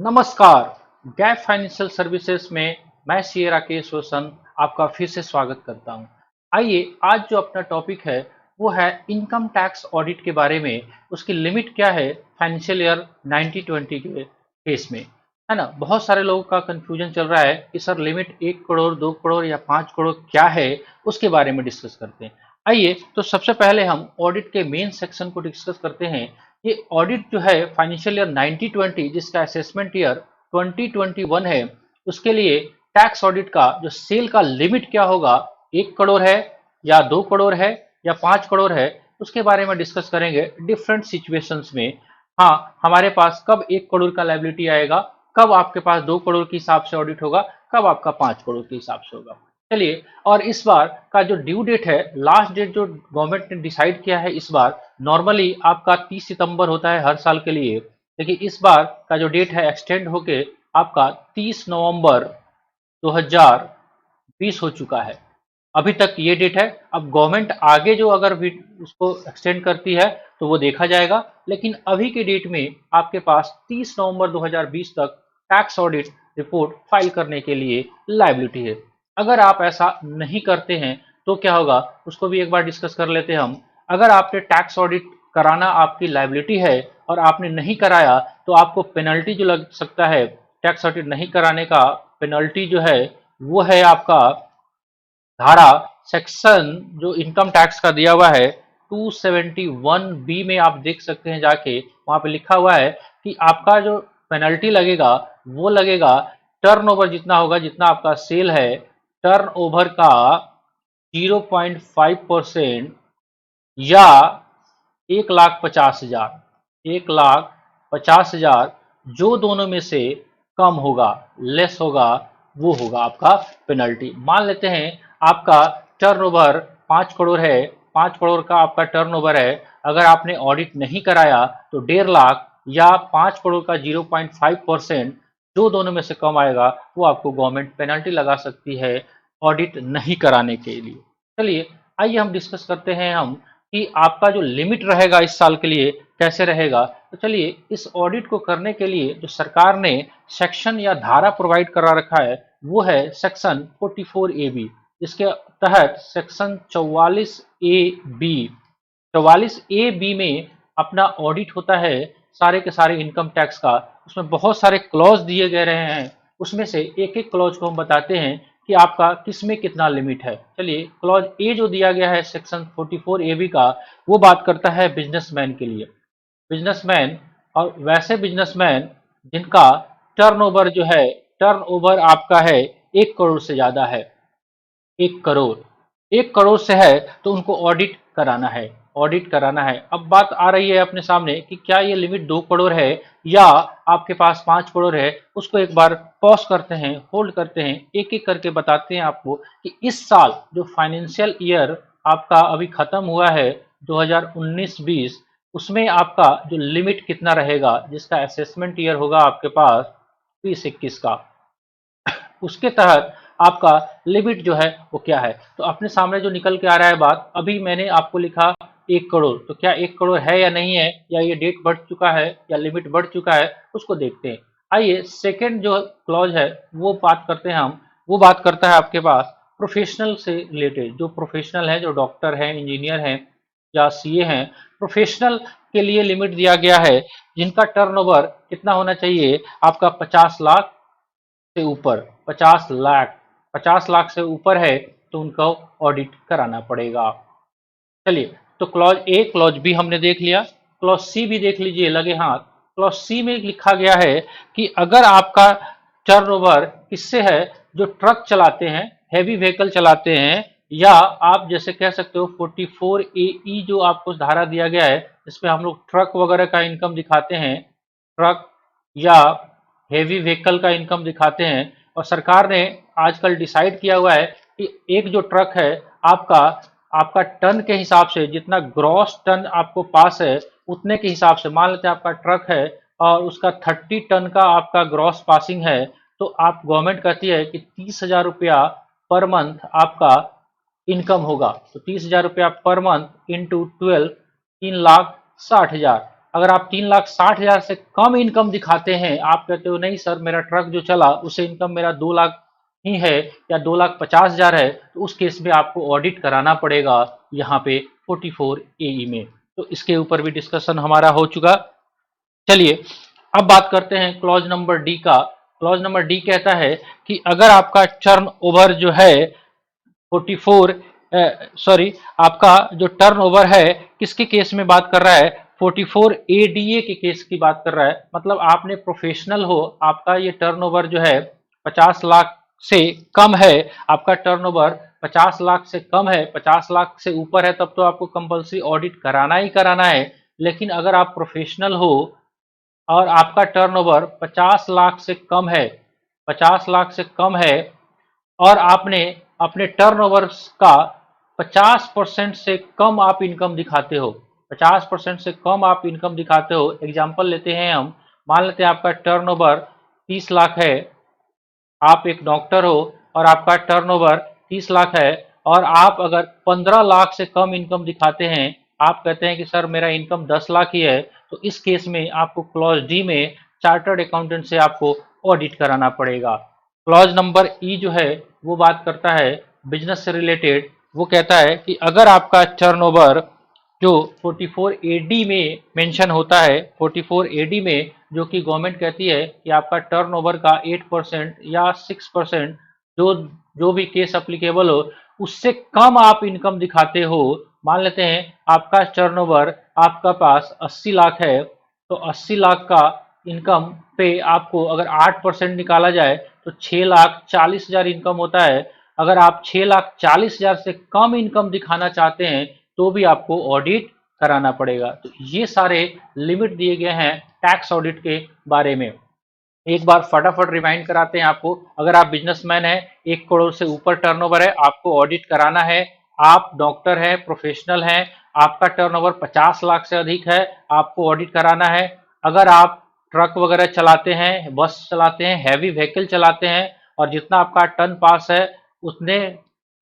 नमस्कार। Gap financial services में मैं सीए राकेश रोशन आपका फिर से स्वागत करता हूं। आइए आज जो अपना टॉपिक है वो है इनकम टैक्स ऑडिट के बारे में। उसकी लिमिट क्या है फाइनेंशियल ईयर 1920 के केस में, है ना। बहुत सारे लोगों का कंफ्यूजन चल रहा है कि सर लिमिट 1 करोड़ 2 करोड़ या 5 करोड़ क्या है, उसके बारे में डिस्कस करते हैं। आइए तो सबसे पहले हम ऑडिट के मेन सेक्शन को डिस्कस करते हैं। ये ऑडिट जो है फाइनेंशियल ईयर 1920 जिसका असेसमेंट ईयर 2021 है, उसके लिए टैक्स ऑडिट का जो सेल का लिमिट क्या होगा, 1 करोड़ है या 2 करोड़ है या 5 करोड़ है, उसके बारे में डिस्कस करेंगे डिफरेंट सिचुएशंस में। हाँ, हमारे पास कब 1 करोड़ का लाइबिलिटी आएगा, कब आपके पास 2 करोड़ के हिसाब से ऑडिट होगा, कब आपका 5 करोड़ के हिसाब से होगा। चलिए, और इस बार का जो ड्यू डेट है, लास्ट डेट जो गवर्नमेंट ने डिसाइड किया है इस बार, नॉर्मली आपका 30 सितंबर होता है हर साल के लिए, लेकिन इस बार का जो डेट है एक्सटेंड होके आपका 30 नवंबर 2020 हो चुका है। अभी तक ये डेट है। अब गवर्नमेंट आगे जो अगर भी उसको एक्सटेंड करती है तो वो देखा जाएगा, लेकिन अभी के डेट में आपके पास 30 नवंबर 2020 तक टैक्स ऑडिट रिपोर्ट फाइल करने के लिए लाइबिलिटी है। अगर आप ऐसा नहीं करते हैं तो क्या होगा, उसको भी एक बार डिस्कस कर लेते हैं हम। अगर आपने टैक्स ऑडिट कराना आपकी लाइबिलिटी है और आपने नहीं कराया तो आपको पेनल्टी जो लग सकता है, टैक्स ऑडिट नहीं कराने का पेनल्टी जो है वो है आपका धारा सेक्शन जो इनकम टैक्स का दिया हुआ है 271 बी में आप देख सकते हैं जाके, वहां पे लिखा हुआ है कि आपका जो पेनल्टी लगेगा वो लगेगा टर्नओवर जितना होगा, जितना आपका सेल है टर्नओवर का 0.5% या 1,50,000, 1,50,000 जो दोनों में से कम होगा, लेस होगा, वो होगा आपका पेनल्टी। मान लेते हैं आपका टर्नओवर 5 करोड़ है, 5 करोड़ का आपका टर्नओवर है। अगर आपने ऑडिट नहीं कराया तो 1,50,000 या 5 करोड़ का 0.5% जो दोनों में से कम आएगा वो आपको गवर्नमेंट पेनल्टी लगा सकती है ऑडिट नहीं कराने के लिए। चलिए, आइए हम डिस्कस करते हैं हम कि आपका जो लिमिट रहेगा इस साल के लिए कैसे रहेगा। तो चलिए, इस ऑडिट को करने के लिए जो सरकार ने सेक्शन या धारा प्रोवाइड करा रखा है वो है सेक्शन 44 ए बी। इसके तहत section 44 A B, 44 A B में अपना ऑडिट होता है सारे के सारे इनकम टैक्स का। उसमें बहुत सारे क्लॉज दिए गए रहे हैं, उसमें से एक एक क्लॉज को हम बताते हैं कि आपका किस में कितना लिमिट है। चलिए, क्लॉज ए जो दिया गया है सेक्शन 44 ए बी का, वो बात करता है बिजनेसमैन के लिए। बिजनेसमैन और वैसे बिजनेसमैन जिनका टर्नओवर जो है, टर्नओवर आपका है 1 करोड़ से ज्यादा है, 1 करोड़, 1 करोड़ से है तो उनको ऑडिट कराना है, ऑडिट कराना है। अब बात आ रही है अपने सामने कि क्या ये लिमिट 2 करोड़ है या आपके पास 5 करोड़ है। उसको एक बार पॉज करते हैं, होल्ड करते हैं, एक एक करके बताते हैं आपको कि इस साल जो फाइनेंशियल ईयर आपका अभी खत्म हुआ है 2019-20, उसमें आपका जो लिमिट कितना रहेगा, जिसका असेसमेंट ईयर होगा आपके पास 2021 का, उसके तहत आपका लिमिट जो है वो क्या है। तो अपने सामने जो निकल के आ रहा है बात, अभी मैंने आपको लिखा 1 करोड़, तो क्या 1 करोड़ है या नहीं है, या ये डेट बढ़ चुका है या लिमिट बढ़ चुका है, उसको देखते हैं। आइए, सेकेंड जो क्लॉज है वो बात करते हैं हम। वो बात करता है आपके पास प्रोफेशनल से रिलेटेड, जो प्रोफेशनल है, जो डॉक्टर हैं, इंजीनियर हैं या सीए हैं, प्रोफेशनल के लिए लिमिट दिया गया है जिनका टर्नओवर कितना होना चाहिए, आपका 50 लाख से ऊपर, 50 लाख, 50 लाख से ऊपर है तो उनको ऑडिट कराना पड़ेगा। चलिए, तो क्लॉज ए क्लॉज बी हमने देख लिया, क्लॉज सी भी देख लीजिए लगे हाथ। क्लॉज सी में लिखा गया है कि अगर आपका टर्नओवर किससे है, जो ट्रक चलाते हैं, हैवी व्हीकल चलाते हैं, या आप जैसे कह सकते हो 44 ए ई जो आपको धारा दिया गया है, इसमें हम लोग ट्रक वगैरह का इनकम दिखाते हैं, ट्रक या हेवी व्हीकल का इनकम दिखाते हैं। और सरकार ने आजकल डिसाइड किया हुआ है कि एक जो ट्रक है आपका, आपका टन के हिसाब से, जितना ग्रॉस टन आपको पास है उतने के हिसाब से, मान लेते हैं आपका ट्रक है और उसका 30 टन का आपका ग्रॉस पासिंग है, तो आप गवर्नमेंट कहती है कि 30,000 रुपया पर मंथ आपका इनकम होगा। तो 30,000 रुपया पर मंथ इंटू 12, 3,60,000, अगर आप 3,60,000 से कम इनकम दिखाते हैं, आप कहते हो नहीं सर मेरा ट्रक जो चला उससे इनकम मेरा 2 लाख ही है या 2,50,000 है, तो उस केस में आपको ऑडिट कराना पड़ेगा यहाँ पे 44AE में। तो इसके ऊपर भी डिस्कशन हमारा हो चुका। चलिए अब बात करते हैं क्लॉज नंबर डी का। क्लॉज नंबर डी कहता है कि अगर आपका टर्न ओवर जो है 44 सॉरी आपका जो टर्न ओवर है किसके केस में बात कर रहा है, 44ADA के केस की बात कर रहा है। मतलब आपने प्रोफेशनल हो, आपका ये टर्न ओवर जो है 50 लाख से कम है, आपका टर्न ओवर 50 लाख से कम है, 50 लाख से ऊपर है, तब तो आपको कंपल्सरी ऑडिट कराना ही कराना है। लेकिन अगर आप प्रोफेशनल हो और आपका टर्नओवर 50 लाख से कम है, 50 लाख से कम है, और आपने अपने टर्नओवर का 50% से कम आप इनकम दिखाते हो, 50% से कम आप इनकम दिखाते हो। एग्जांपल लेते हैं हम, मान लेते हैं आपका टर्नओवर 30 लाख है, आप एक डॉक्टर हो और आपका टर्नओवर 30 लाख है, और आप अगर 15 लाख से कम इनकम दिखाते हैं, आप कहते हैं कि सर मेरा इनकम 10 लाख ही है, तो इस केस में आपको क्लॉज डी में चार्टर्ड अकाउंटेंट से आपको ऑडिट कराना पड़ेगा। क्लॉज नंबर ई जो है वो बात करता है बिजनेस से रिलेटेड। वो कहता है कि अगर आपका टर्नओवर जो 44AD में मेंशन होता है, 44AD में जो कि गवर्नमेंट कहती है कि आपका टर्नओवर का 8% या 6% जो जो भी केस अप्लीकेबल हो उससे कम आप इनकम दिखाते हो। मान लेते हैं आपका टर्नओवर आपका पास 80 लाख है, तो 80 लाख का इनकम पे आपको अगर 8% निकाला जाए तो 6,40,000 इनकम होता है। अगर आप 6,40,000 से कम इनकम दिखाना चाहते हैं तो भी आपको ऑडिट कराना पड़ेगा। तो ये सारे लिमिट दिए गए हैं टैक्स ऑडिट के बारे में। एक बार फटाफट रिमाइंड कराते हैं आपको। अगर आप बिजनेसमैन हैं, 1 करोड़ से ऊपर टर्नओवर है, आपको ऑडिट कराना है। आप डॉक्टर हैं, प्रोफेशनल हैं, आपका टर्नओवर 50 लाख से अधिक है, आपको ऑडिट कराना है। अगर आप ट्रक वगैरह चलाते हैं, बस चलाते हैं, हैवी व्हीकल चलाते हैं और जितना आपका टन पास है उतने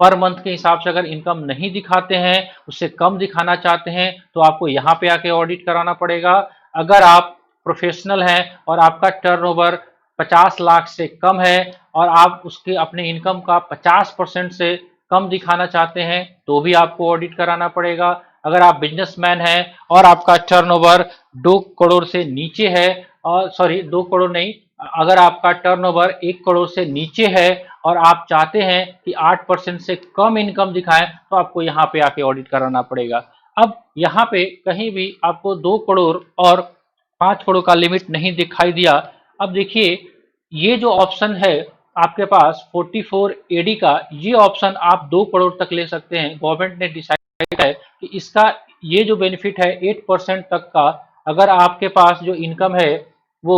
पर मंथ के हिसाब से अगर इनकम नहीं दिखाते हैं, उससे कम दिखाना चाहते हैं, तो आपको यहाँ पे आके ऑडिट कराना पड़ेगा। अगर आप प्रोफेशनल हैं और आपका टर्नओवर 50 लाख से कम है और आप उसके अपने इनकम का 50% से कम दिखाना चाहते हैं तो भी आपको ऑडिट कराना पड़ेगा। अगर आप बिजनेसमैन हैं और आपका टर्नओवर 2 करोड़ से नीचे है, और सॉरी 2 करोड़ नहीं, अगर आपका टर्नओवर 1 करोड़ से नीचे है और आप चाहते हैं कि 8% से कम इनकम दिखाएं, तो आपको यहाँ पे आके ऑडिट कराना पड़ेगा। अब यहाँ पे कहीं भी आपको 2 करोड़ और 5 करोड़ का लिमिट नहीं दिखाई दिया। अब देखिए ये जो ऑप्शन है आपके पास 44AD का, ये ऑप्शन आप 2 करोड़ तक ले सकते हैं। गवर्नमेंट ने डिसाइड है कि इसका ये जो बेनिफिट है 8% तक का, अगर आपके पास जो इनकम है वो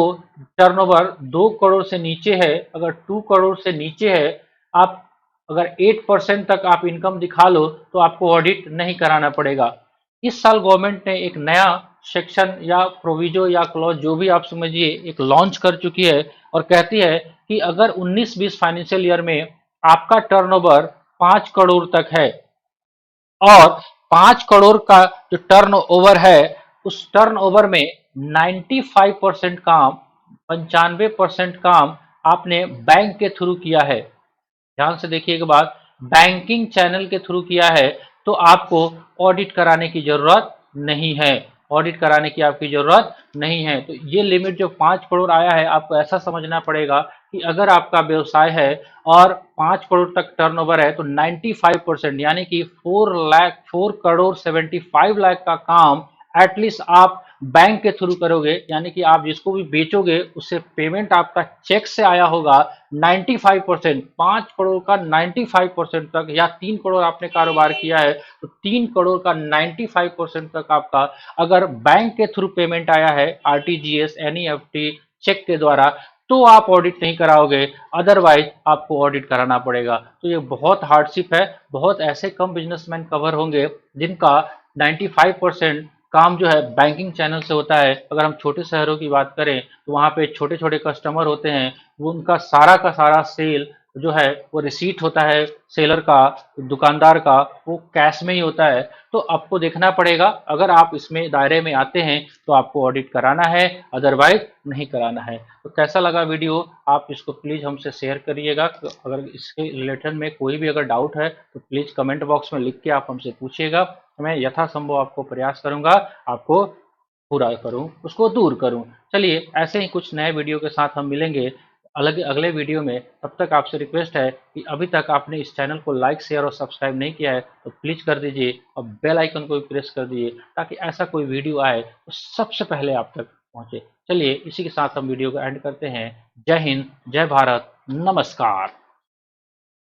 टर्नओवर 2 करोड़ से नीचे है, अगर 2 करोड़ से नीचे है, आप अगर 8% तक आप इनकम दिखा लो तो आपको ऑडिट नहीं कराना पड़ेगा। इस साल गवर्नमेंट ने एक नया सेक्शन या प्रोविजो या क्लॉज जो भी आप समझिए एक लॉन्च कर चुकी है और कहती है कि अगर 19-20 फाइनेंशियल ईयर में आपका टर्नओवर 5 करोड़ तक है और 5 करोड़ का जो टर्न ओवर है उस टर्न ओवर में 95% काम, 95% काम आपने बैंक के थ्रू किया है, ध्यान से देखिएगा बात, बैंकिंग चैनल के थ्रू किया है, तो आपको ऑडिट कराने की जरूरत नहीं है, ऑडिट कराने की आपकी जरूरत नहीं है। तो ये लिमिट जो 5 करोड़ आया है आपको ऐसा समझना पड़ेगा कि अगर आपका व्यवसाय है और 5 करोड़ तक टर्नओवर है तो 95% यानी कि 4 करोड़ 75 लाख का काम एटलीस्ट आप बैंक के थ्रू करोगे, यानी कि आप जिसको भी बेचोगे उससे पेमेंट आपका चेक से आया होगा। 95%, 5 करोड़ का 95% तक, या 3 करोड़ आपने कारोबार किया है तो 3 करोड़ का 95% तक आपका अगर बैंक के थ्रू पेमेंट आया है, आरटीजीएस, एनईएफटी, चेक के द्वारा, तो आप ऑडिट नहीं कराओगे, अदरवाइज आपको ऑडिट कराना पड़ेगा। तो ये बहुत हार्डशिप है, बहुत ऐसे कम बिजनेसमैन कवर होंगे जिनका 95% काम जो है बैंकिंग चैनल से होता है। अगर हम छोटे शहरों की बात करें तो वहाँ पे छोटे छोटे कस्टमर होते हैं, वो उनका सारा का सारा सेल जो है वो रिसीट होता है सेलर का, दुकानदार का, वो कैश में ही होता है। तो आपको देखना पड़ेगा, अगर आप इसमें दायरे में आते हैं तो आपको ऑडिट कराना है, अदरवाइज नहीं कराना है। तो कैसा लगा वीडियो, आप इसको प्लीज़ हमसे शेयर करिएगा। अगर इसके रिलेटेड में कोई भी अगर डाउट है तो प्लीज़ कमेंट बॉक्स में लिख के आप हमसे पूछिएगा। मैं यथासंभव आपको प्रयास करूंगा, आपको पूरा करूं, उसको दूर करूं। चलिए ऐसे ही कुछ नए वीडियो के साथ हम मिलेंगे अलग अगले वीडियो में। तब तक आपसे रिक्वेस्ट है कि अभी तक आपने इस चैनल को लाइक शेयर और सब्सक्राइब नहीं किया है तो प्लीज़ कर दीजिए, और बेल आइकन को भी प्रेस कर दीजिए, ताकि ऐसा कोई वीडियो आए तो सबसे पहले आप तक पहुंचे। चलिए इसी के साथ हम वीडियो को एंड करते हैं। जय हिंद, जय भारत, नमस्कार।